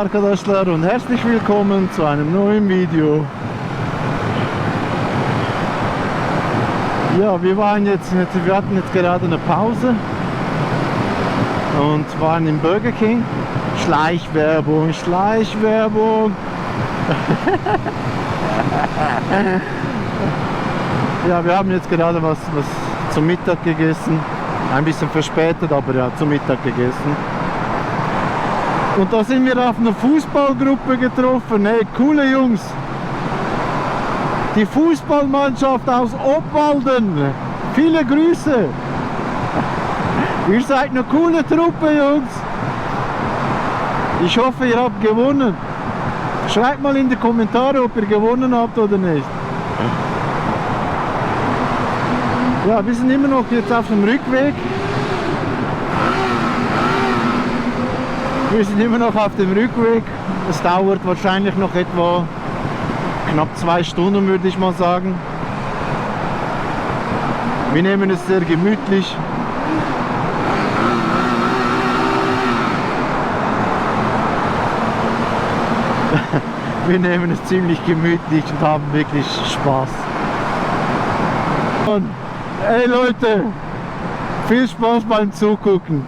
arkadaşlar und herzlich willkommen zu einem neuen Video. Ja, wir hatten jetzt gerade eine Pause und waren im Burger King. Schleichwerbung, Schleichwerbung. Ja, wir haben jetzt gerade was zum Mittag gegessen. Ein bisschen verspätet, aber ja, zum Mittag gegessen. Und da sind wir auf einer Fußballgruppe getroffen. Hey, coole Jungs. Die Fußballmannschaft aus Obwalden. Viele Grüße. Ihr seid eine coole Truppe, Jungs. Ich hoffe, ihr habt gewonnen. Schreibt mal in die Kommentare, ob ihr gewonnen habt oder nicht. Ja, wir sind immer noch jetzt auf dem Rückweg. Wir sind immer noch auf dem Rückweg. Es dauert wahrscheinlich noch etwa knapp 2 Stunden, würde ich mal sagen. Wir nehmen es sehr gemütlich. Wir nehmen es ziemlich gemütlich und haben wirklich Spaß. Und hey Leute, viel Spaß beim Zugucken.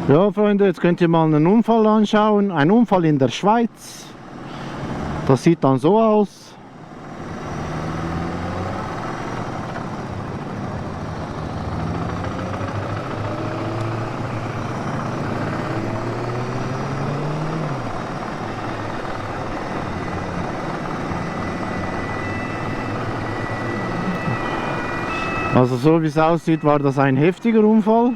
Ja, Freunde, jetzt könnt ihr mal einen Unfall anschauen. Ein Unfall in der Schweiz. Das sieht dann so aus. Also so wie es aussieht, war das ein heftiger Unfall.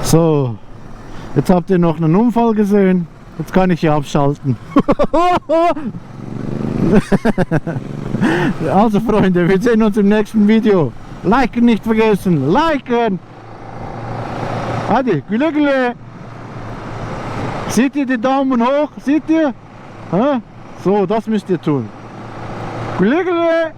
So, jetzt habt ihr noch einen Unfall gesehen. Jetzt kann ich hier abschalten. Also Freunde, wir sehen uns im nächsten Video. Liken nicht vergessen. Liken! Adi, güle güle. Seht ihr die Daumen hoch? Seht ihr? So, das müsst ihr tun. Güle güle.